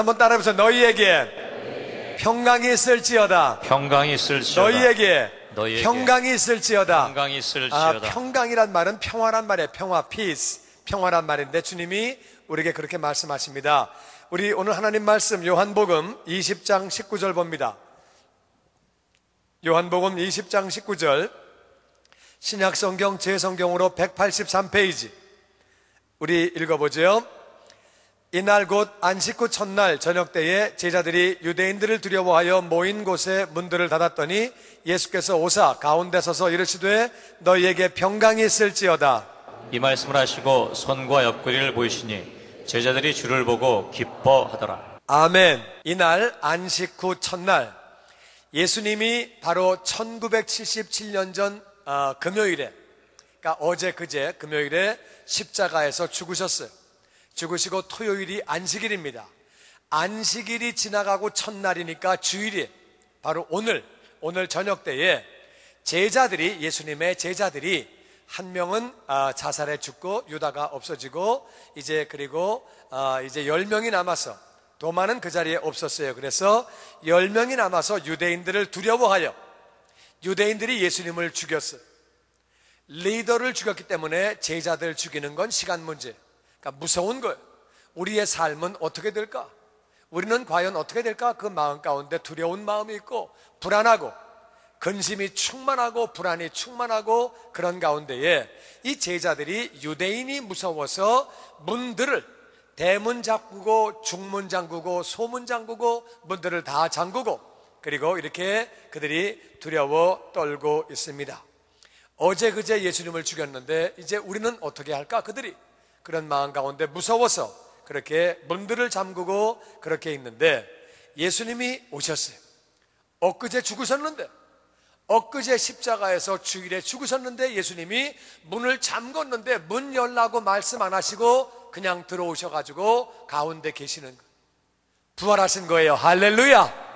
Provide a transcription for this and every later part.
한번 따라해보세요. 너희에게 평강이 있을지어다. 평강이 있을지어다. 너희에게 평강이 있을지어다. 평강이 있을지어다. 평강이란 말은 평화란 말이에요. 평화, peace, 평화란 말인데 주님이 우리에게 그렇게 말씀하십니다. 우리 오늘 하나님 말씀 요한복음 20장 19절 봅니다. 요한복음 20장 19절, 신약성경 제성경으로 183페이지 우리 읽어보죠. 이날 곧 안식 후 첫날 저녁 때에 제자들이 유대인들을 두려워하여 모인 곳에 문들을 닫았더니 예수께서 오사 가운데 서서 이르시되 너희에게 평강이 있을지어다. 이 말씀을 하시고 손과 옆구리를 보이시니 제자들이 주를 보고 기뻐하더라. 아멘. 이날 안식 후 첫날, 예수님이 바로 1977년 전 금요일에, 그러니까 어제 그제 금요일에 십자가에서 죽으셨어요. 죽으시고 토요일이 안식일입니다. 안식일이 지나가고 첫날이니까 주일이 바로 오늘 저녁 때에 제자들이, 예수님의 제자들이 한 명은 자살해 죽고 유다가 없어지고 그리고 이제 10명이 남아서, 도마는 그 자리에 없었어요. 그래서 10명이 남아서 유대인들을 두려워하여 유대인들이 예수님을 죽였어요. 리더를 죽였기 때문에 제자들 죽이는 건 시간 문제. 그러니까 무서운 거예요. 우리의 삶은 어떻게 될까? 우리는 과연 어떻게 될까? 그 마음 가운데 두려운 마음이 있고 불안하고 근심이 충만하고 불안이 충만하고 그런 가운데에 이 제자들이 유대인이 무서워서 문들을, 대문 잠그고 중문 잠그고 소문 잠그고 문들을 다 잠그고 그리고 이렇게 그들이 두려워 떨고 있습니다. 어제 그제 예수님을 죽였는데 이제 우리는 어떻게 할까? 그들이 그런 마음 가운데 무서워서 그렇게 문들을 잠그고 그렇게 있는데 예수님이 오셨어요. 엊그제 죽으셨는데, 엊그제 십자가에서 주일에 죽으셨는데 예수님이 문을 잠궜는데 문 열라고 말씀 안 하시고 그냥 들어오셔가지고 가운데 계시는 거예요. 부활하신 거예요. 할렐루야.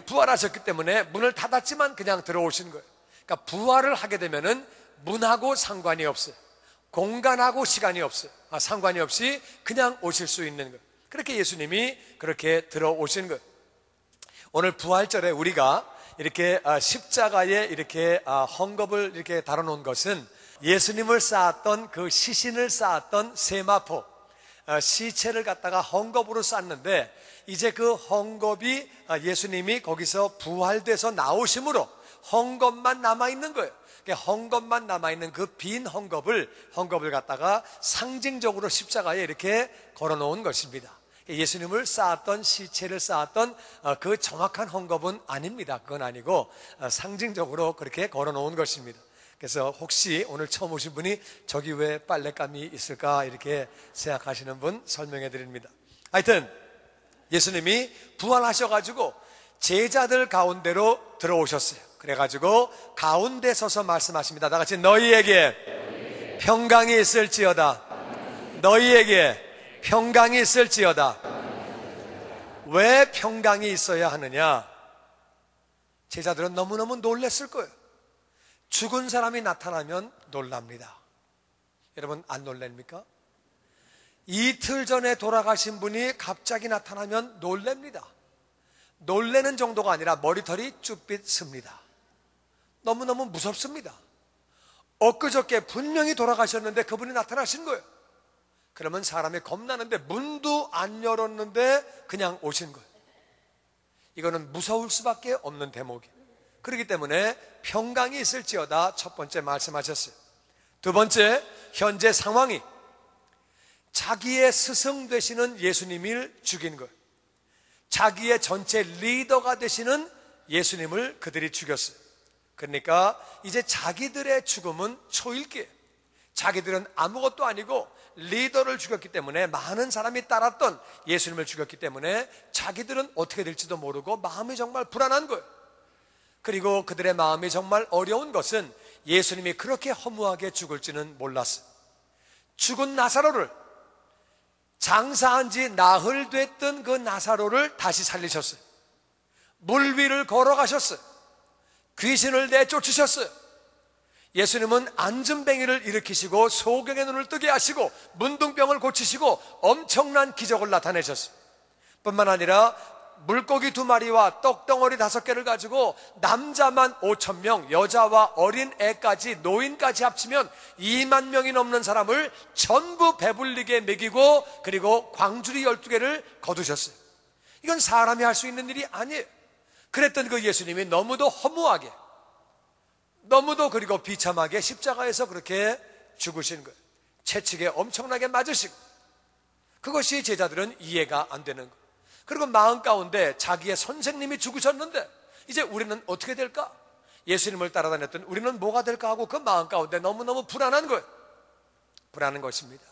부활하셨기 때문에 문을 닫았지만 그냥 들어오신 거예요. 그러니까 부활을 하게 되면은 문하고 상관이 없어요. 공간하고 시간이 없어요. 상관이 없이 그냥 오실 수 있는 거예요. 그렇게 예수님이 그렇게 들어오신 거예요. 오늘 부활절에 우리가 이렇게 십자가에 이렇게 헝겊을 이렇게 달아놓은 것은 예수님을 쌓았던 그 시신을 쌓았던 세마포, 시체를 갖다가 헝겊으로 쌓는데 이제 그 헝겊이 예수님이 거기서 부활돼서 나오심으로 헝겊만 남아있는 거예요. 헝겊만 남아있는 그 빈 헝겊을 갖다가 상징적으로 십자가에 이렇게 걸어놓은 것입니다. 예수님을 쌓았던, 시체를 쌓았던 그 정확한 헝겊은 아닙니다. 그건 아니고 상징적으로 그렇게 걸어놓은 것입니다. 그래서 혹시 오늘 처음 오신 분이 저기 왜 빨랫감이 있을까 이렇게 생각하시는 분 설명해 드립니다. 하여튼 예수님이 부활하셔가지고 제자들 가운데로 들어오셨어요. 그래가지고 가운데 서서 말씀하십니다. 다 같이 너희에게 평강이 있을지어다. 너희에게 평강이 있을지어다. 왜 평강이 있어야 하느냐? 제자들은 너무너무 놀랐을 거예요. 죽은 사람이 나타나면 놀랍니다. 여러분 안 놀랍니까? 이틀 전에 돌아가신 분이 갑자기 나타나면 놀랍니다. 놀라는 정도가 아니라 머리털이 쭈삣 습니다. 너무너무 무섭습니다. 엊그저께 분명히 돌아가셨는데 그분이 나타나신 거예요. 그러면 사람이 겁나는데 문도 안 열었는데 그냥 오신 거예요. 이거는 무서울 수밖에 없는 대목이에요. 그렇기 때문에 평강이 있을지어다 첫 번째 말씀하셨어요. 두 번째, 현재 상황이 자기의 스승 되시는 예수님을 죽인 거예요. 자기의 전체 리더가 되시는 예수님을 그들이 죽였어요. 그러니까 이제 자기들의 죽음은 초일기예요. 자기들은 아무것도 아니고 리더를 죽였기 때문에, 많은 사람이 따랐던 예수님을 죽였기 때문에 자기들은 어떻게 될지도 모르고 마음이 정말 불안한 거예요. 그리고 그들의 마음이 정말 어려운 것은 예수님이 그렇게 허무하게 죽을지는 몰랐어요. 죽은 나사로를, 장사한 지 나흘 됐던 그 나사로를 다시 살리셨어요. 물 위를 걸어가셨어요. 귀신을 내쫓으셨어요. 예수님은 안진뱅이를 일으키시고 소경의 눈을 뜨게 하시고 문둥병을 고치시고 엄청난 기적을 나타내셨어요. 뿐만 아니라 물고기 2마리와 떡덩어리 5개를 가지고 남자만 5,000명, 여자와 어린 애까지 노인까지 합치면 2만 명이 넘는 사람을 전부 배불리게 먹이고 그리고 광주리 12개를 거두셨어요. 이건 사람이 할 수 있는 일이 아니에요. 그랬던 그 예수님이 너무도 허무하게, 너무도 그리고 비참하게 십자가에서 그렇게 죽으신 거예요. 채찍에 엄청나게 맞으시고, 그것이 제자들은 이해가 안 되는 거예요. 그리고 마음 가운데 자기의 선생님이 죽으셨는데 이제 우리는 어떻게 될까? 예수님을 따라다녔던 우리는 뭐가 될까 하고 그 마음 가운데 너무너무 불안한 거예요. 불안한 것입니다.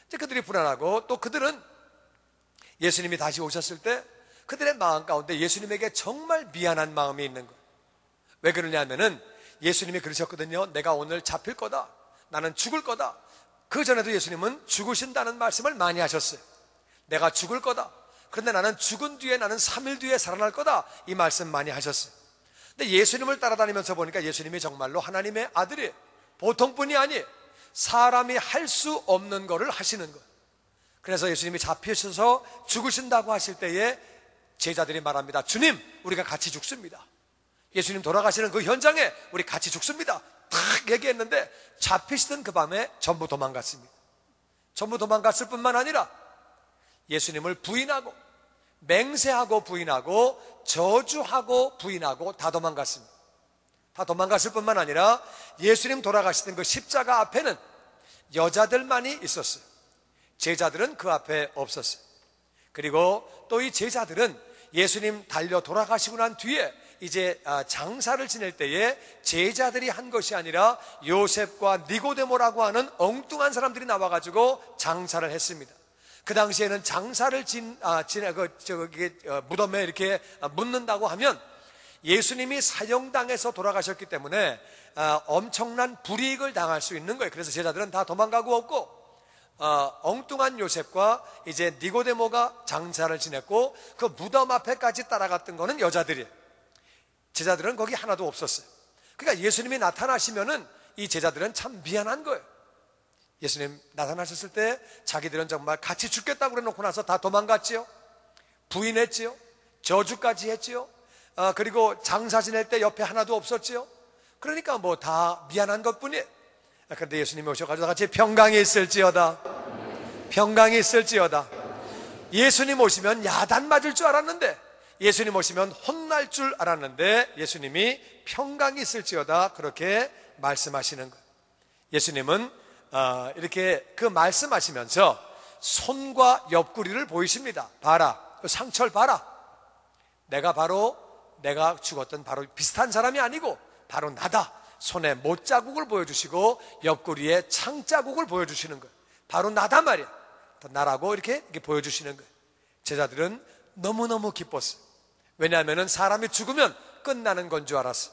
이제 그들이 불안하고, 또 그들은 예수님이 다시 오셨을 때 그들의 마음 가운데 예수님에게 정말 미안한 마음이 있는 거예요. 왜 그러냐면은 예수님이 그러셨거든요. 내가 오늘 잡힐 거다, 나는 죽을 거다. 그 전에도 예수님은 죽으신다는 말씀을 많이 하셨어요. 내가 죽을 거다, 그런데 나는 죽은 뒤에 나는 3일 뒤에 살아날 거다, 이 말씀 많이 하셨어요. 근데 예수님을 따라다니면서 보니까 예수님이 정말로 하나님의 아들이에요. 보통 분이 아니에요. 사람이 할 수 없는 거를 하시는 거예요. 그래서 예수님이 잡히셔서 죽으신다고 하실 때에 제자들이 말합니다. 주님, 우리가 같이 죽습니다. 예수님 돌아가시는 그 현장에 우리 같이 죽습니다, 탁 얘기했는데 잡히시던 그 밤에 전부 도망갔습니다. 전부 도망갔을 뿐만 아니라 예수님을 부인하고, 맹세하고 부인하고, 저주하고 부인하고 다 도망갔습니다. 다 도망갔을 뿐만 아니라 예수님 돌아가시던 그 십자가 앞에는 여자들만이 있었어요. 제자들은 그 앞에 없었어요. 그리고 또 이 제자들은 예수님 달려 돌아가시고 난 뒤에 이제 장사를 지낼 때에 제자들이 한 것이 아니라 요셉과 니고데모라고 하는 엉뚱한 사람들이 나와가지고 장사를 했습니다. 그 당시에는 장사를 무덤에 이렇게 묻는다고 하면 예수님이 사형당해서 돌아가셨기 때문에 엄청난 불이익을 당할 수 있는 거예요. 그래서 제자들은 다 도망가고 없고, 엉뚱한 요셉과 이제 니고데모가 장사를 지냈고, 그 무덤 앞에까지 따라갔던 거는 여자들이에요. 제자들은 거기 하나도 없었어요. 그러니까 예수님이 나타나시면은 이 제자들은 참 미안한 거예요. 예수님 나타나셨을 때 자기들은 정말 같이 죽겠다고 그래 놓고 나서 다 도망갔지요. 부인했지요. 저주까지 했지요. 그리고 장사 지낼 때 옆에 하나도 없었지요. 그러니까 뭐 다 미안한 것뿐이에요. 그런데 예수님이 오셔가지고 같이 평강이 있을지어다, 평강이 있을지어다. 예수님 오시면 야단 맞을 줄 알았는데, 예수님 오시면 혼날 줄 알았는데 예수님이 평강이 있을지어다 그렇게 말씀하시는 거예요. 예수님은 이렇게 그 말씀하시면서 손과 옆구리를 보이십니다. 봐라, 그 상처를 봐라. 내가 죽었던 바로 비슷한 사람이 아니고 바로 나다. 손에 못자국을 보여주시고 옆구리에 창자국을 보여주시는 거예요. 바로 나다 말이야. 나라고 이렇게 보여주시는 거예요. 제자들은 너무너무 기뻤어요. 왜냐하면 사람이 죽으면 끝나는 건 줄 알았어.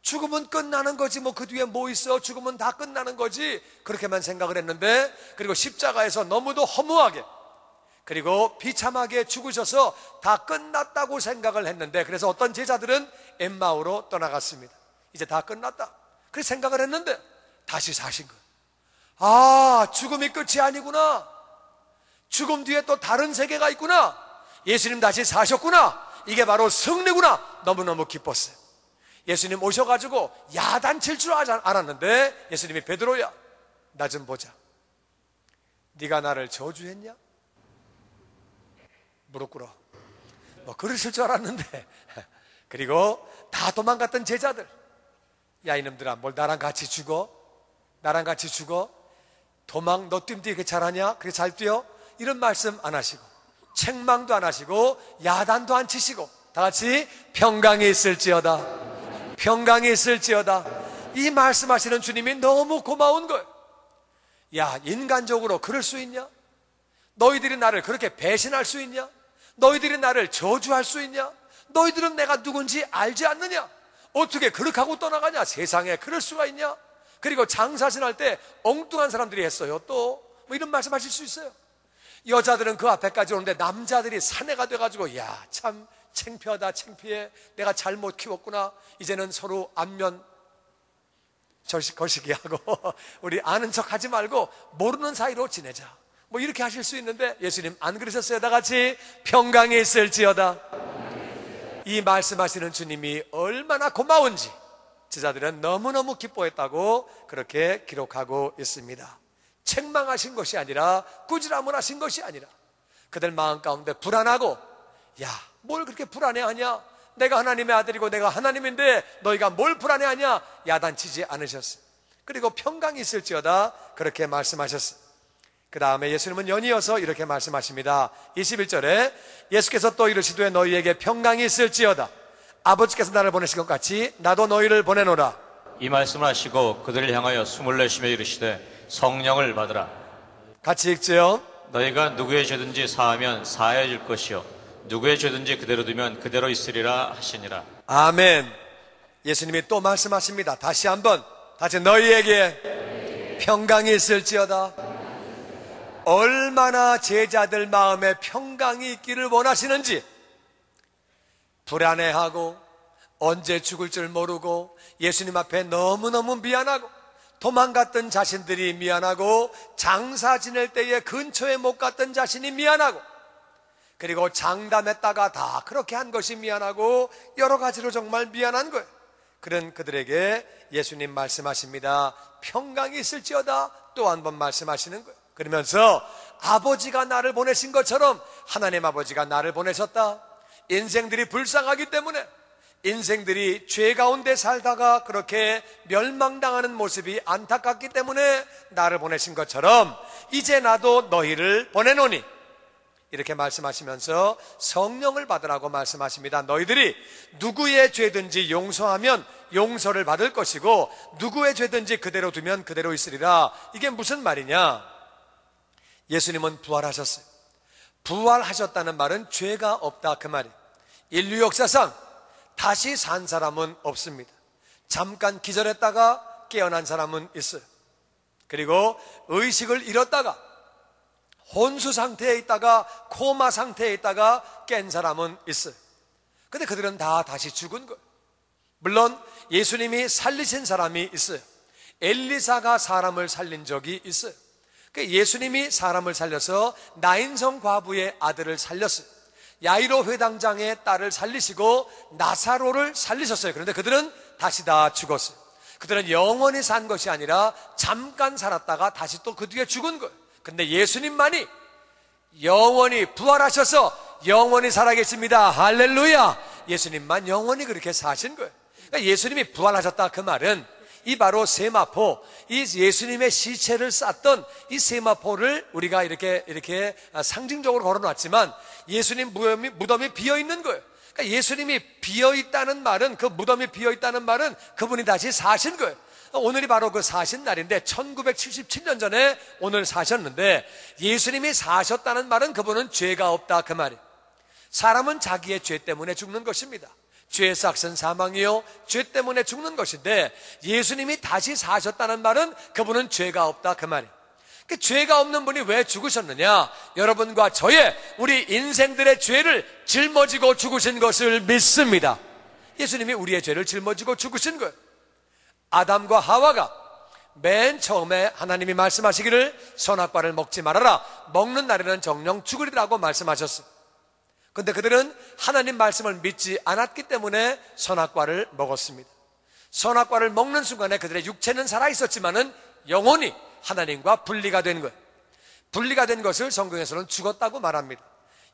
죽으면 끝나는 거지, 뭐 그 뒤에 뭐 있어, 죽으면 다 끝나는 거지, 그렇게만 생각을 했는데, 그리고 십자가에서 너무도 허무하게 그리고 비참하게 죽으셔서 다 끝났다고 생각을 했는데, 그래서 어떤 제자들은 엠마오로 떠나갔습니다. 이제 다 끝났다 그렇게 생각을 했는데 다시 사신 거예요. 아, 죽음이 끝이 아니구나, 죽음 뒤에 또 다른 세계가 있구나, 예수님 다시 사셨구나, 이게 바로 승리구나. 너무너무 기뻤어요. 예수님 오셔가지고 야단칠 줄 알았는데 예수님이 베드로야, 나 좀 보자. 네가 나를 저주했냐? 무릎 꿇어. 뭐 그러실 줄 알았는데 그리고 다 도망갔던 제자들, 야 이놈들아, 뭘 나랑 같이 죽어? 나랑 같이 죽어? 도망 너 뛰면 이렇게 잘하냐? 그렇게 잘 뛰어? 이런 말씀 안 하시고, 책망도 안 하시고, 야단도 안 치시고, 다 같이 평강이 있을지어다, 평강이 있을지어다, 이 말씀하시는 주님이 너무 고마운 거예요. 야, 인간적으로 그럴 수 있냐? 너희들이 나를 그렇게 배신할 수 있냐? 너희들이 나를 저주할 수 있냐? 너희들은 내가 누군지 알지 않느냐? 어떻게 그렇게 하고 떠나가냐? 세상에 그럴 수가 있냐? 그리고 장사 지날 때 엉뚱한 사람들이 했어요. 또 뭐 이런 말씀 하실 수 있어요. 여자들은 그 앞에까지 오는데 남자들이 사내가 돼가지고, 야, 참 창피하다, 창피해, 내가 잘못 키웠구나, 이제는 서로 안면 거시기 하고 우리 아는 척 하지 말고 모르는 사이로 지내자, 뭐 이렇게 하실 수 있는데 예수님 안 그러셨어요? 다 같이 평강이 있을지어다. 이 말씀하시는 주님이 얼마나 고마운지 제자들은 너무너무 기뻐했다고 그렇게 기록하고 있습니다. 책망하신 것이 아니라 꾸지람을 하신 것이 아니라 그들 마음 가운데 불안하고, 야, 뭘 그렇게 불안해하냐? 내가 하나님의 아들이고 내가 하나님인데 너희가 뭘 불안해하냐? 야단치지 않으셨어요. 그리고 평강이 있을지어다 그렇게 말씀하셨어요. 그 다음에 예수님은 연이어서 이렇게 말씀하십니다. 21절에 예수께서 또 이르시되 너희에게 평강이 있을지어다. 아버지께서 나를 보내신 것 같이 나도 너희를 보내노라. 이 말씀을 하시고 그들을 향하여 숨을 내쉬며 이르시되 성령을 받으라. 같이 읽지요. 너희가 누구의 죄든지 사하면 사해질 것이요 누구의 죄든지 그대로 두면 그대로 있으리라 하시니라. 아멘. 예수님이 또 말씀하십니다. 다시 한번 다시 너희에게 평강이 있을지어다. 얼마나 제자들 마음에 평강이 있기를 원하시는지, 불안해하고 언제 죽을 줄 모르고 예수님 앞에 너무너무 미안하고 도망갔던 자신들이 미안하고 장사 지낼 때에 근처에 못 갔던 자신이 미안하고 그리고 장담했다가 다 그렇게 한 것이 미안하고 여러 가지로 정말 미안한 거예요. 그런 그들에게 예수님 말씀하십니다. 평강이 있을지어다. 또 한 번 말씀하시는 거예요. 그러면서 아버지가 나를 보내신 것처럼 하나님 아버지가 나를 보내셨다. 인생들이 불쌍하기 때문에, 인생들이 죄 가운데 살다가 그렇게 멸망당하는 모습이 안타깝기 때문에 나를 보내신 것처럼 이제 나도 너희를 보내노니, 이렇게 말씀하시면서 성령을 받으라고 말씀하십니다. 너희들이 누구의 죄든지 용서하면 용서를 받을 것이고 누구의 죄든지 그대로 두면 그대로 있으리라. 이게 무슨 말이냐? 예수님은 부활하셨어요. 부활하셨다는 말은 죄가 없다 그 말이에요. 인류 역사상 다시 산 사람은 없습니다. 잠깐 기절했다가 깨어난 사람은 있어요. 그리고 의식을 잃었다가 혼수 상태에 있다가 코마 상태에 있다가 깬 사람은 있어요. 근데 그들은 다 다시 죽은 거예요. 물론 예수님이 살리신 사람이 있어요. 엘리사가 사람을 살린 적이 있어요. 예수님이 사람을 살려서 나인성 과부의 아들을 살렸어요. 야이로 회당장의 딸을 살리시고 나사로를 살리셨어요. 그런데 그들은 다시 다 죽었어요. 그들은 영원히 산 것이 아니라 잠깐 살았다가 다시 또 그 뒤에 죽은 거예요. 근데 예수님만이 영원히 부활하셔서 영원히 살아계십니다. 할렐루야. 예수님만 영원히 그렇게 사신 거예요. 그러니까 예수님이 부활하셨다 그 말은 이 바로 세마포, 이 예수님의 시체를 쌌던 이 세마포를 우리가 이렇게 상징적으로 걸어놨지만 예수님 무덤이 비어있는 거예요. 그러니까 예수님이 비어있다는 말은, 그 무덤이 비어있다는 말은 그분이 다시 사신 거예요. 오늘이 바로 그 사신 날인데 1977년 전에 오늘 사셨는데 예수님이 사셨다는 말은 그분은 죄가 없다 그 말이에요. 사람은 자기의 죄 때문에 죽는 것입니다. 죄의 삭은 사망이요 죄 때문에 죽는 것인데 예수님이 다시 사셨다는 말은 그분은 죄가 없다 그 말이에요. 그 죄가 없는 분이 왜 죽으셨느냐? 여러분과 저의 우리 인생들의 죄를 짊어지고 죽으신 것을 믿습니다. 예수님이 우리의 죄를 짊어지고 죽으신 거예요. 아담과 하와가 맨 처음에 하나님이 말씀하시기를 선악과를 먹지 말아라, 먹는 날에는 정령 죽으리라고 말씀하셨어요. 근데 그들은 하나님 말씀을 믿지 않았기 때문에 선악과를 먹었습니다. 선악과를 먹는 순간에 그들의 육체는 살아있었지만은 영혼이 하나님과 분리가 된 거예요. 분리가 된 것을 성경에서는 죽었다고 말합니다.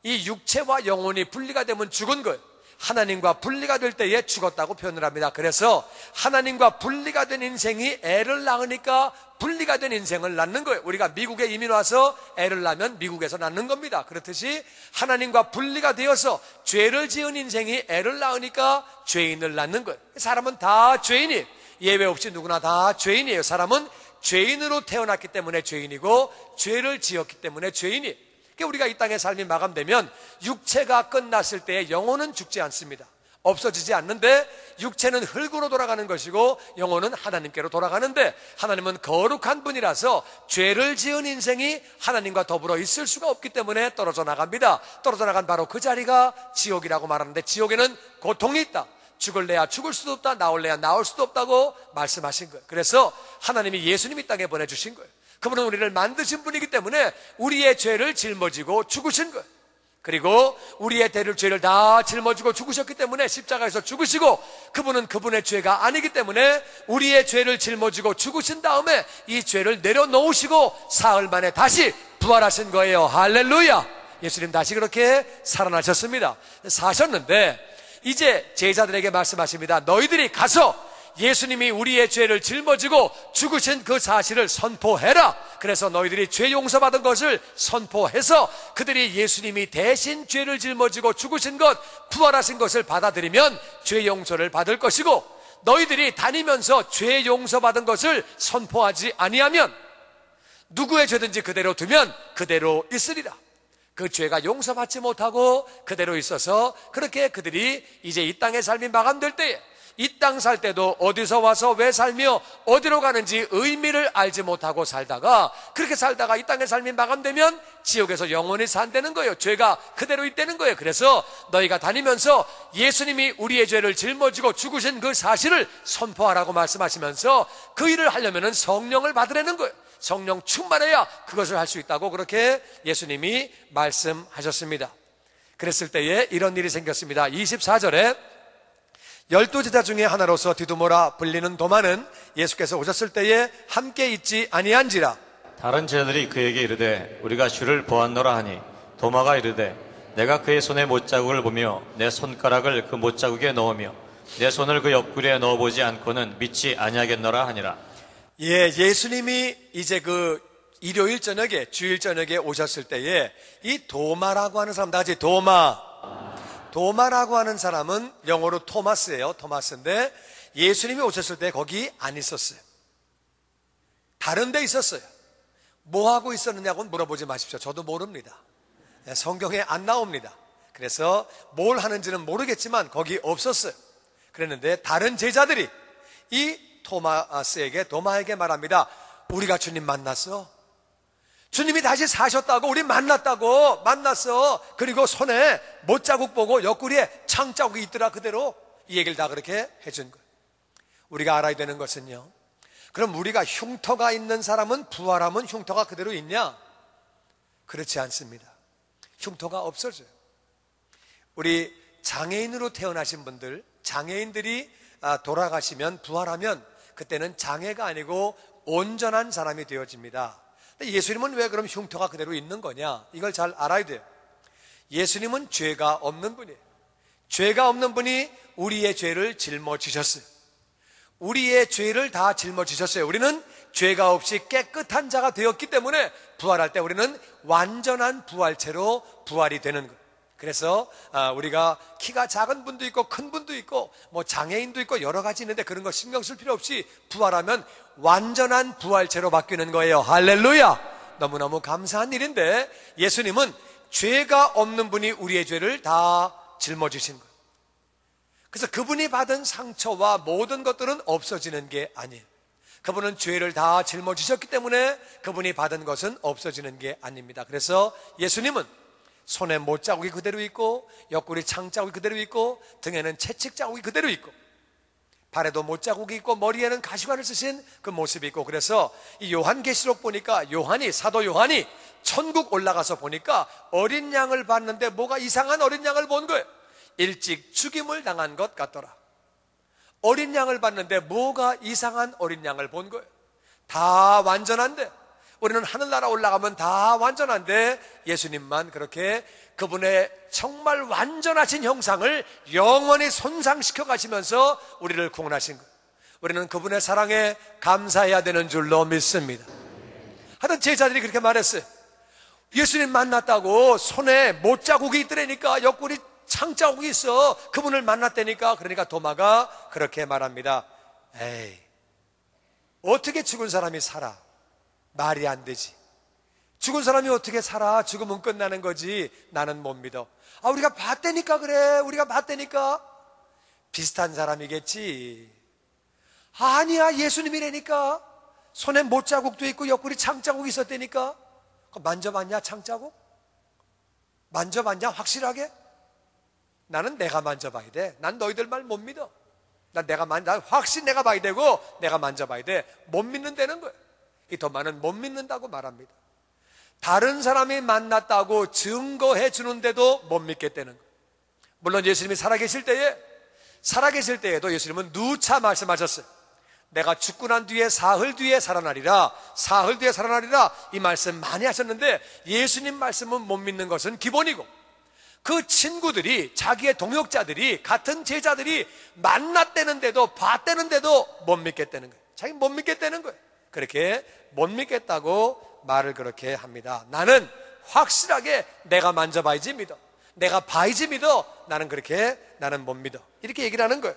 이 육체와 영혼이 분리가 되면 죽은 거예요. 하나님과 분리가 될 때에 죽었다고 표현을 합니다. 그래서 하나님과 분리가 된 인생이 애를 낳으니까 분리가 된 인생을 낳는 거예요. 우리가 미국에 이민 와서 애를 낳으면 미국에서 낳는 겁니다. 그렇듯이 하나님과 분리가 되어서 죄를 지은 인생이 애를 낳으니까 죄인을 낳는 거예요. 사람은 다 죄인이에요. 예외 없이 누구나 다 죄인이에요. 사람은 죄인으로 태어났기 때문에 죄인이고 죄를 지었기 때문에 죄인이에요. 우리가 이 땅의 삶이 마감되면 육체가 끝났을 때 영혼은 죽지 않습니다. 없어지지 않는데 육체는 흙으로 돌아가는 것이고 영혼은 하나님께로 돌아가는데 하나님은 거룩한 분이라서 죄를 지은 인생이 하나님과 더불어 있을 수가 없기 때문에 떨어져 나갑니다. 떨어져 나간 바로 그 자리가 지옥이라고 말하는데 지옥에는 고통이 있다. 죽을래야 죽을 수도 없다, 나올래야 나올 수도 없다고 말씀하신 거예요. 그래서 하나님이 예수님이 땅에 보내주신 거예요. 그분은 우리를 만드신 분이기 때문에 우리의 죄를 짊어지고 죽으신 거예요. 그리고 우리의 죄를 다 짊어지고 죽으셨기 때문에 십자가에서 죽으시고, 그분은 그분의 죄가 아니기 때문에 우리의 죄를 짊어지고 죽으신 다음에 이 죄를 내려놓으시고 사흘 만에 다시 부활하신 거예요. 할렐루야. 예수님 다시 그렇게 살아나셨습니다. 사셨는데 이제 제자들에게 말씀하십니다. 너희들이 가서 예수님이 우리의 죄를 짊어지고 죽으신 그 사실을 선포해라. 그래서 너희들이 죄 용서받은 것을 선포해서 그들이 예수님이 대신 죄를 짊어지고 죽으신 것, 부활하신 것을 받아들이면 죄 용서를 받을 것이고, 너희들이 다니면서 죄 용서받은 것을 선포하지 아니하면 누구의 죄든지 그대로 두면 그대로 있으리라. 그 죄가 용서받지 못하고 그대로 있어서 그렇게 그들이 이제 이 땅의 삶이 마감될 때에, 이 땅 살 때도 어디서 와서 왜 살며 어디로 가는지 의미를 알지 못하고 살다가, 그렇게 살다가 이 땅의 삶이 마감되면 지옥에서 영원히 산다는 거예요. 죄가 그대로 있다는 거예요. 그래서 너희가 다니면서 예수님이 우리의 죄를 짊어지고 죽으신 그 사실을 선포하라고 말씀하시면서 그 일을 하려면 성령을 받으라는 거예요. 성령 충만해야 그것을 할 수 있다고 그렇게 예수님이 말씀하셨습니다. 그랬을 때에 이런 일이 생겼습니다. 24절에 12제자 중에 하나로서 디두모라 불리는 도마는 예수께서 오셨을 때에 함께 있지 아니한지라. 다른 제자들이 그에게 이르되 우리가 주를 보았노라 하니, 도마가 이르되 내가 그의 손에 못자국을 보며 내 손가락을 그 못자국에 넣으며 내 손을 그 옆구리에 넣어보지 않고는 믿지 아니하겠노라 하니라. 예수님이 이제 그 일요일 저녁에, 주일 저녁에 오셨을 때에 이 도마라고 하는 사람, 다 같이 도마라고 하는 사람은 영어로 토마스예요. 토마스인데 예수님이 오셨을 때 거기 안 있었어요. 다른 데 있었어요. 뭐 하고 있었느냐고 물어보지 마십시오. 저도 모릅니다. 성경에 안 나옵니다. 그래서 뭘 하는지는 모르겠지만 거기 없었어요. 그랬는데 다른 제자들이 이 도마에게 말합니다. 우리가 주님 만났어. 주님이 다시 사셨다고, 우리 만났다고, 만났어. 그리고 손에 못자국 보고 옆구리에 창자국이 있더라. 그대로 이 얘기를 다 그렇게 해준 거예요. 우리가 알아야 되는 것은요, 그럼 우리가 흉터가 있는 사람은 부활하면 흉터가 그대로 있냐? 그렇지 않습니다. 흉터가 없어져요. 우리 장애인으로 태어나신 분들, 장애인들이 돌아가시면, 부활하면 그때는 장애가 아니고 온전한 사람이 되어집니다. 예수님은 왜 그럼 흉터가 그대로 있는 거냐? 이걸 잘 알아야 돼요. 예수님은 죄가 없는 분이에요. 죄가 없는 분이 우리의 죄를 짊어지셨어요. 우리의 죄를 다 짊어지셨어요. 우리는 죄가 없이 깨끗한 자가 되었기 때문에 부활할 때 우리는 완전한 부활체로 부활이 되는 거예요. 그래서 우리가 키가 작은 분도 있고 큰 분도 있고 뭐 장애인도 있고 여러 가지 있는데 그런 거 신경 쓸 필요 없이 부활하면 완전한 부활체로 바뀌는 거예요. 할렐루야. 너무너무 감사한 일인데 예수님은 죄가 없는 분이 우리의 죄를 다 짊어지신 거예요. 그래서 그분이 받은 상처와 모든 것들은 없어지는 게 아니에요. 그분은 죄를 다 짊어지셨기 때문에 그분이 받은 것은 없어지는 게 아닙니다. 그래서 예수님은 손에 못자국이 그대로 있고 옆구리 창자국이 그대로 있고 등에는 채찍자국이 그대로 있고 발에도 못자국이 있고 머리에는 가시관을 쓰신 그 모습이 있고, 그래서 이 요한계시록 보니까 사도 요한이 천국 올라가서 보니까 어린 양을 봤는데 뭐가 이상한 어린 양을 본 거예요. 일찍 죽임을 당한 것 같더라. 어린 양을 봤는데 뭐가 이상한 어린 양을 본 거예요. 다 완전한데, 우리는 하늘나라 올라가면 다 완전한데 예수님만 그렇게 그분의 정말 완전하신 형상을 영원히 손상시켜 가시면서 우리를 구원하신 거예요. 우리는 그분의 사랑에 감사해야 되는 줄로 믿습니다. 하여튼 제자들이 그렇게 말했어요. 예수님 만났다고 손에 못자국이 있더라니까, 옆구리 창자국이 있어. 그분을 만났다니까. 그러니까 도마가 그렇게 말합니다. 에이, 어떻게 죽은 사람이 살아? 말이 안 되지. 죽은 사람이 어떻게 살아? 죽으면 끝나는 거지. 나는 못 믿어. 우리가 봤다니까 그래. 우리가 봤다니까. 비슷한 사람이겠지. 아니야, 예수님이라니까. 손에 못자국도 있고 옆구리 창자국이 있었다니까. 만져봤냐, 창자국? 만져봤냐, 확실하게? 나는 내가 만져봐야 돼. 난 너희들 말 못 믿어. 난 확실히 내가 봐야 되고 내가 만져봐야 돼. 못 믿는다는 거예요. 이 도마는 못 믿는다고 말합니다. 다른 사람이 만났다고 증거해 주는데도 못 믿겠다는 거예요. 물론 예수님이 살아계실 때에도 예수님은 누차 말씀하셨어요. 내가 죽고 난 뒤에 사흘 뒤에 살아나리라, 사흘 뒤에 살아나리라, 이 말씀 많이 하셨는데 예수님 말씀은 못 믿는 것은 기본이고, 그 친구들이, 자기의 동역자들이, 같은 제자들이 만났다는데도, 봤다는데도 못 믿겠다는 거예요. 자기 못 믿겠다는 거예요. 그렇게 못 믿겠다고 말을 그렇게 합니다. 나는 확실하게 내가 만져봐야지 믿어, 내가 봐야지 믿어, 나는 못 믿어, 이렇게 얘기를 하는 거예요.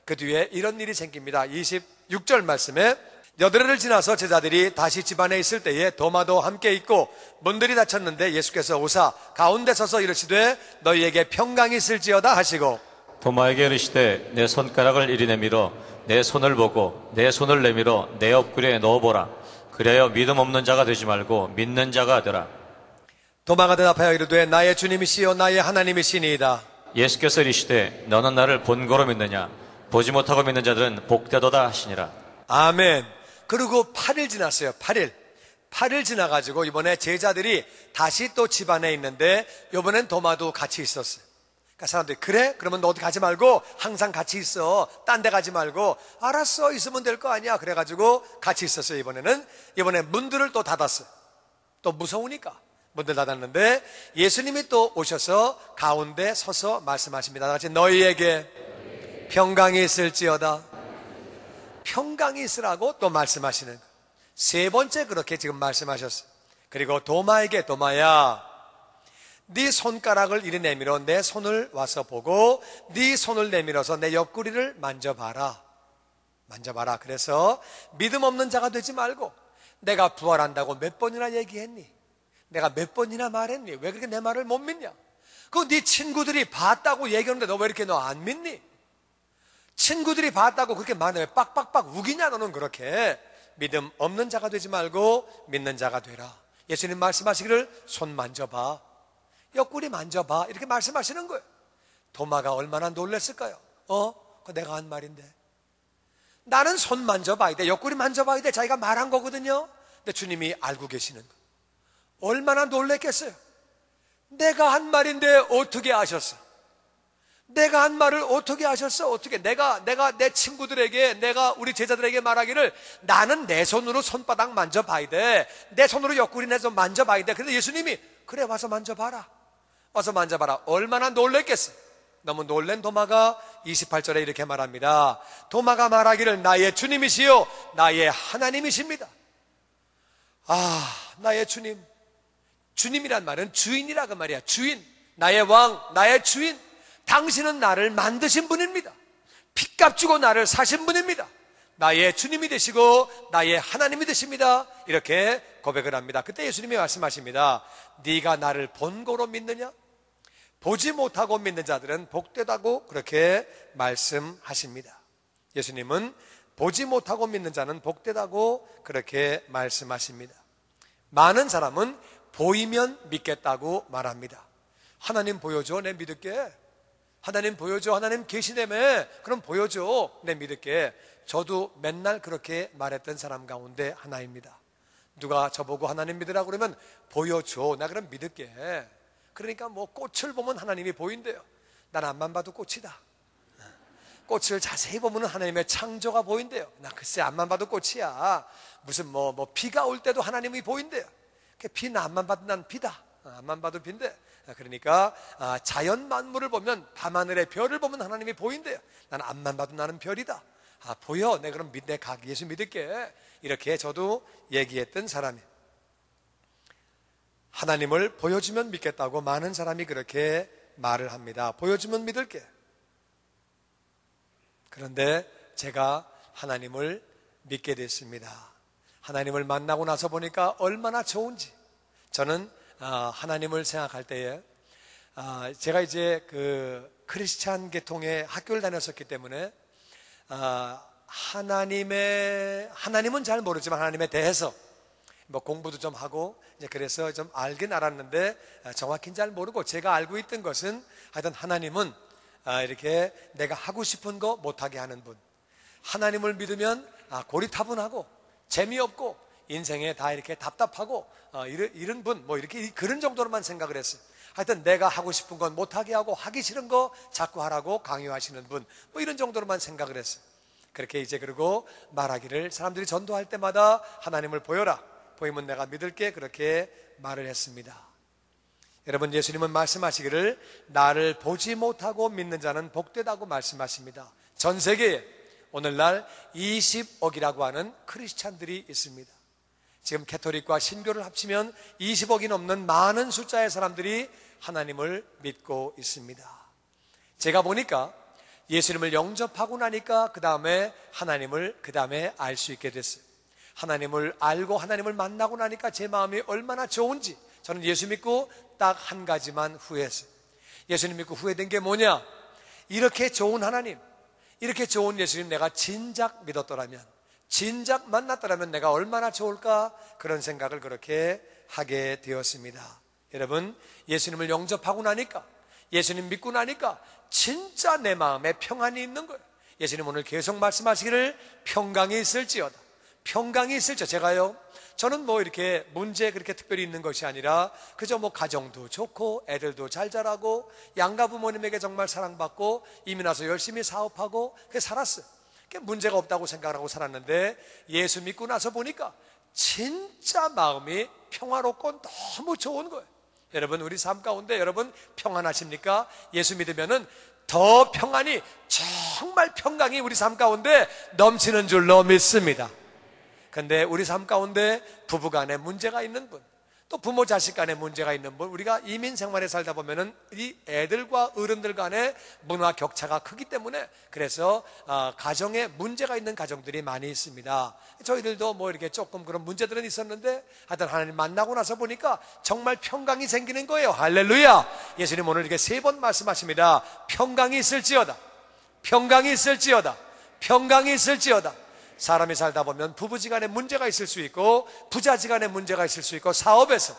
그 뒤에 이런 일이 생깁니다. 26절 말씀에 여드레를 지나서 제자들이 다시 집안에 있을 때에 도마도 함께 있고 문들이 닫혔는데 예수께서 오사 가운데 서서 이르시되 너희에게 평강이 있을지어다 하시고 도마에게 이르시되 내 손가락을 이리 내밀어 내 손을 보고 내 손을 내밀어 내 옆구리에 넣어보라. 그래야 믿음 없는 자가 되지 말고 믿는 자가 되라. 도마가 대답하여 이르되 나의 주님이시요 나의 하나님이시니이다. 예수께서 이르시되 너는 나를 본거로 믿느냐? 보지 못하고 믿는 자들은 복되도다 하시니라. 아멘. 그리고 8일 지났어요. 8일 지나가지고 이번에 제자들이 다시 또 집안에 있는데 이번엔 도마도 같이 있었어요. 그러니까 사람들이 그래? 그러면 너 어디 가지 말고 항상 같이 있어. 딴 데 가지 말고. 알았어, 있으면 될 거 아니야. 그래가지고 같이 있었어요. 이번에 문들을 또 닫았어요. 또 무서우니까 문들 닫았는데 예수님이 또 오셔서 가운데 서서 말씀하십니다. 다 같이 너희에게 평강이 있을지어다. 평강이 있으라고 또 말씀하시는, 세 번째 그렇게 지금 말씀하셨어요. 그리고 도마에게 도마야, 네 손가락을 이리 내밀어 내 손을 와서 보고 네 손을 내밀어서 내 옆구리를 만져봐라. 그래서 믿음 없는 자가 되지 말고, 내가 부활한다고 몇 번이나 얘기했니? 내가 몇 번이나 말했니? 왜 그렇게 내 말을 못 믿냐? 그 네 친구들이 봤다고 얘기하는데 너 왜 이렇게 너 안 믿니? 친구들이 봤다고 그렇게 말해 왜 빡빡빡 우기냐? 너는 그렇게 믿음 없는 자가 되지 말고 믿는 자가 되라. 예수님 말씀하시기를 손 만져봐, 옆구리 만져봐, 이렇게 말씀하시는 거예요. 도마가 얼마나 놀랐을까요? 그거 내가 한 말인데, 나는 손 만져봐야 돼, 옆구리 만져봐야 돼, 자기가 말한 거거든요. 근데 주님이 알고 계시는 거예요. 얼마나 놀랬겠어요. 내가 한 말인데 어떻게 아셨어? 내가 한 말을 어떻게 아셨어? 어떻게 내가 내 친구들에게, 내가 우리 제자들에게 말하기를 나는 내 손으로 손바닥 만져봐야 돼, 내 손으로 옆구리 내서 만져봐야 돼. 그런데 예수님이 그래 와서 만져봐라, 얼마나 놀랬겠어. 너무 놀란 도마가 28절에 이렇게 말합니다. 도마가 말하기를 나의 주님이시요 나의 하나님이십니다. 나의 주님. 주님이란 말은 주인이라 그 말이야. 주인, 나의 왕, 나의 주인. 당신은 나를 만드신 분입니다. 핏값 주고 나를 사신 분입니다. 나의 주님이 되시고 나의 하나님이 되십니다. 이렇게 고백을 합니다. 그때 예수님이 말씀하십니다. 네가 나를 본고로 믿느냐? 보지 못하고 믿는 자들은 복되다고 그렇게 말씀하십니다. 예수님은 보지 못하고 믿는 자는 복되다고 그렇게 말씀하십니다. 많은 사람은 보이면 믿겠다고 말합니다. 하나님 보여줘, 내 믿을게. 하나님 보여줘, 하나님 계시다며, 그럼 보여줘, 내 믿을게. 저도 맨날 그렇게 말했던 사람 가운데 하나입니다. 누가 저보고 하나님 믿으라고 그러면 보여줘, 나 그럼 믿을게. 그러니까 뭐 꽃을 보면 하나님이 보인대요. 난 앞만 봐도 꽃이다. 꽃을 자세히 보면 하나님의 창조가 보인대요. 나 글쎄 앞만 봐도 꽃이야. 무슨 뭐 비가 올 때도 하나님이 보인대요. 비는 앞만 봐도 난 비다. 앞만 봐도 빈대. 그러니까 자연 만물을 보면, 밤하늘의 별을 보면 하나님이 보인대요. 나는 앞만 봐도 나는 별이다. 보여, 내 그럼 내 예수 믿을게. 이렇게 저도 얘기했던 사람이에요. 하나님을 보여주면 믿겠다고 많은 사람이 그렇게 말을 합니다. 보여주면 믿을게. 그런데 제가 하나님을 믿게 됐습니다. 하나님을 만나고 나서 보니까 얼마나 좋은지. 저는 하나님을 생각할 때에 제가 이제 그 크리스찬 계통의 학교를 다녔었기 때문에 하나님은 잘 모르지만 하나님에 대해서 뭐 공부도 좀 하고 이제 그래서 좀 알긴 알았는데 정확히는 잘 모르고, 제가 알고 있던 것은 하여튼 하나님은 이렇게 내가 하고 싶은 거 못하게 하는 분, 하나님을 믿으면 고리타분하고 재미없고 인생에 다 이렇게 답답하고 이런 분 뭐 이렇게 그런 정도로만 생각을 했어요. 하여튼 내가 하고 싶은 건 못하게 하고 하기 싫은 거 자꾸 하라고 강요하시는 분 뭐 이런 정도로만 생각을 했어요. 그렇게 이제 그러고 말하기를 사람들이 전도할 때마다 하나님을 보여라, 보이면 내가 믿을게, 그렇게 말을 했습니다. 여러분, 예수님은 말씀하시기를 나를 보지 못하고 믿는 자는 복되다고 말씀하십니다. 전 세계에 오늘날 20억이라고 하는 크리스찬들이 있습니다. 지금 캐토릭과 신교를 합치면 20억이 넘는 많은 숫자의 사람들이 하나님을 믿고 있습니다. 제가 보니까 예수님을 영접하고 나니까 그 다음에 하나님을 그 다음에 알 수 있게 됐어요. 하나님을 알고 하나님을 만나고 나니까 제 마음이 얼마나 좋은지 저는 예수 믿고 딱 한 가지만 후회했어요. 예수님 믿고 후회된 게 뭐냐? 이렇게 좋은 하나님, 이렇게 좋은 예수님 내가 진작 믿었더라면, 진작 만났더라면 내가 얼마나 좋을까, 그런 생각을 그렇게 하게 되었습니다. 여러분, 예수님을 영접하고 나니까, 예수님 믿고 나니까 진짜 내 마음에 평안이 있는 거예요. 예수님 오늘 계속 말씀하시기를 평강이 있을지어다, 평강이 있을지어다. 제가요, 저는 뭐 이렇게 문제 그렇게 특별히 있는 것이 아니라 그저 뭐 가정도 좋고 애들도 잘 자라고 양가 부모님에게 정말 사랑받고 이민 와서 열심히 사업하고 그렇게 살았어요. 문제가 없다고 생각하고 살았는데 예수 믿고 나서 보니까 진짜 마음이 평화롭고 너무 좋은 거예요. 여러분, 우리 삶 가운데 여러분 평안하십니까? 예수 믿으면은 더 평안이, 정말 평강이 우리 삶 가운데 넘치는 줄로 믿습니다. 근데 우리 삶 가운데 부부간에 문제가 있는 분, 또 부모 자식 간에 문제가 있는 분, 우리가 이민 생활에 살다 보면은 이 애들과 어른들 간에 문화 격차가 크기 때문에 그래서 가정에 문제가 있는 가정들이 많이 있습니다. 저희들도 뭐 이렇게 조금 그런 문제들은 있었는데 하여튼 하나님 만나고 나서 보니까 정말 평강이 생기는 거예요. 할렐루야. 예수님 오늘 이렇게 3번 말씀하십니다. 평강이 있을지어다, 평강이 있을지어다, 평강이 있을지어다. 사람이 살다 보면 부부지간에 문제가 있을 수 있고 부자지간에 문제가 있을 수 있고 사업에서,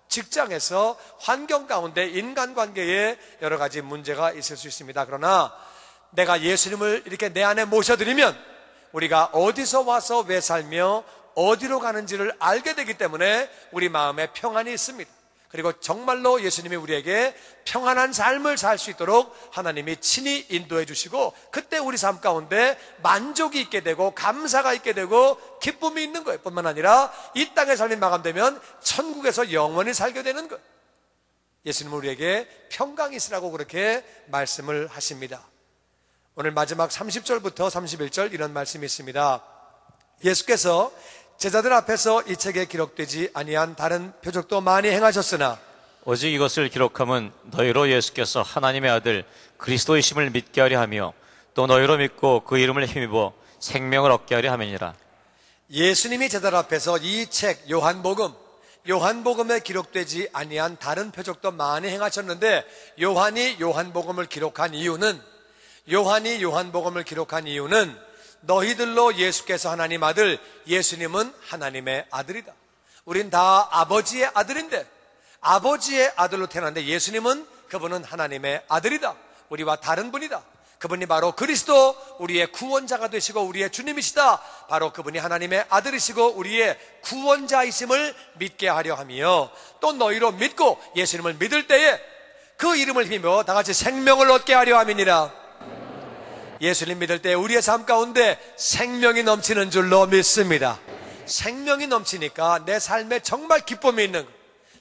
직장에서, 환경 가운데 인간관계에 여러 가지 문제가 있을 수 있습니다. 그러나 내가 예수님을 이렇게 내 안에 모셔드리면 우리가 어디서 와서 왜 살며 어디로 가는지를 알게 되기 때문에 우리 마음에 평안이 있습니다. 그리고 정말로 예수님이 우리에게 평안한 삶을 살 수 있도록 하나님이 친히 인도해 주시고 그때 우리 삶 가운데 만족이 있게 되고 감사가 있게 되고 기쁨이 있는 거예요. 뿐만 아니라 이 땅의 삶이 마감되면 천국에서 영원히 살게 되는 거예요. 예수님은 우리에게 평강이 있으라고 그렇게 말씀을 하십니다. 오늘 마지막 30절부터 31절 이런 말씀이 있습니다. 예수께서 제자들 앞에서 이 책에 기록되지 아니한 다른 표적도 많이 행하셨으나 오직 이것을 기록함은 너희로 예수께서 하나님의 아들 그리스도이심을 믿게 하려 하며 또 너희로 믿고 그 이름을 힘입어 생명을 얻게 하려 함이니라. 예수님이 제자들 앞에서 이 책 요한복음에 기록되지 아니한 다른 표적도 많이 행하셨는데 요한이 요한복음을 기록한 이유는 너희들로 예수께서 하나님 아들, 예수님은 하나님의 아들이다. 우린 다 아버지의 아들인데 아버지의 아들로 태어났는데 예수님은 그분은 하나님의 아들이다. 우리와 다른 분이다. 그분이 바로 그리스도, 우리의 구원자가 되시고 우리의 주님이시다. 바로 그분이 하나님의 아들이시고 우리의 구원자이심을 믿게 하려 하며 또 너희로 믿고 예수님을 믿을 때에 그 이름을 힘입어 다 같이 생명을 얻게 하려 함이니라. 예수님 믿을 때 우리의 삶 가운데 생명이 넘치는 줄로 믿습니다. 생명이 넘치니까 내 삶에 정말 기쁨이 있는 것,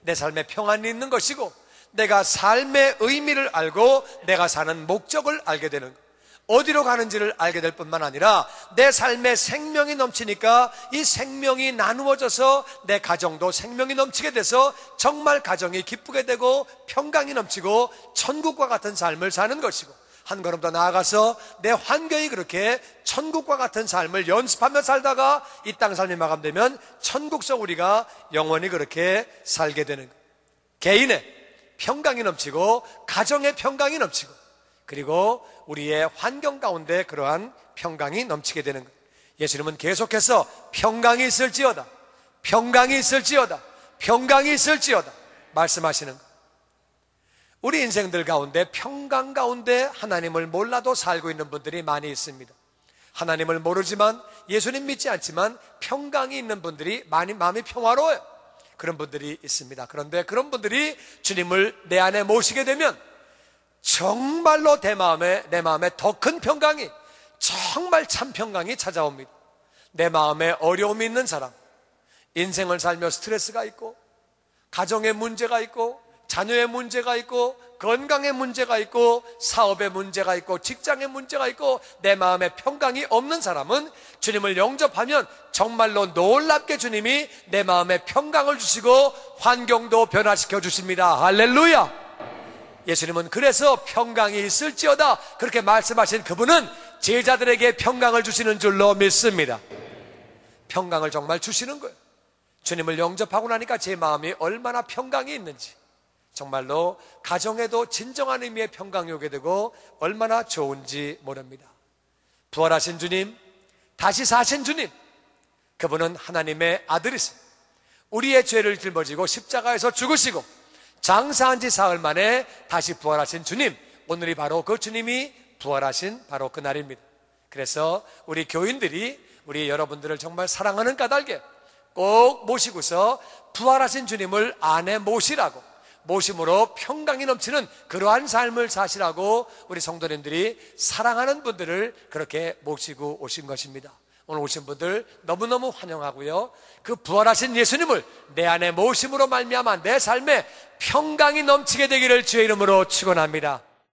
내 삶에 평안이 있는 것이고 내가 삶의 의미를 알고 내가 사는 목적을 알게 되는 것, 어디로 가는지를 알게 될 뿐만 아니라 내 삶에 생명이 넘치니까 이 생명이 나누어져서 내 가정도 생명이 넘치게 돼서 정말 가정이 기쁘게 되고 평강이 넘치고 천국과 같은 삶을 사는 것이고 한 걸음 더 나아가서 내 환경이 그렇게 천국과 같은 삶을 연습하며 살다가 이 땅 삶이 마감되면 천국서 우리가 영원히 그렇게 살게 되는 것. 개인의 평강이 넘치고 가정의 평강이 넘치고 그리고 우리의 환경 가운데 그러한 평강이 넘치게 되는 것. 예수님은 계속해서 평강이 있을지어다, 평강이 있을지어다, 평강이 있을지어다 말씀하시는 것. 우리 인생들 가운데 평강 가운데 하나님을 몰라도 살고 있는 분들이 많이 있습니다. 하나님을 모르지만 예수님 믿지 않지만 평강이 있는 분들이 많이 마음이 평화로워요. 그런 분들이 있습니다. 그런데 그런 분들이 주님을 내 안에 모시게 되면 정말로 내 마음에 더 큰 평강이, 정말 참 평강이 찾아옵니다. 내 마음에 어려움이 있는 사람, 인생을 살며 스트레스가 있고 가정에 문제가 있고 자녀의 문제가 있고 건강의 문제가 있고 사업의 문제가 있고 직장의 문제가 있고 내 마음에 평강이 없는 사람은 주님을 영접하면 정말로 놀랍게 주님이 내 마음에 평강을 주시고 환경도 변화시켜 주십니다. 할렐루야. 예수님은 그래서 평강이 있을지어다 그렇게 말씀하신 그분은 제자들에게 평강을 주시는 줄로 믿습니다. 평강을 정말 주시는 거예요. 주님을 영접하고 나니까 제 마음이 얼마나 평강이 있는지, 정말로 가정에도 진정한 의미의 평강이 오게 되고 얼마나 좋은지 모릅니다. 부활하신 주님, 다시 사신 주님, 그분은 하나님의 아들이세요. 우리의 죄를 짊어지고 십자가에서 죽으시고 장사한 지 사흘 만에 다시 부활하신 주님, 오늘이 바로 그 주님이 부활하신 바로 그날입니다. 그래서 우리 교인들이 우리 여러분들을 정말 사랑하는 까닭에 꼭 모시고서 부활하신 주님을 안에 모시라고, 모심으로 평강이 넘치는 그러한 삶을 사시라고 우리 성도님들이 사랑하는 분들을 그렇게 모시고 오신 것입니다. 오늘 오신 분들 너무너무 환영하고요, 그 부활하신 예수님을 내 안에 모심으로 말미암아 내 삶에 평강이 넘치게 되기를 주의 이름으로 축원합니다.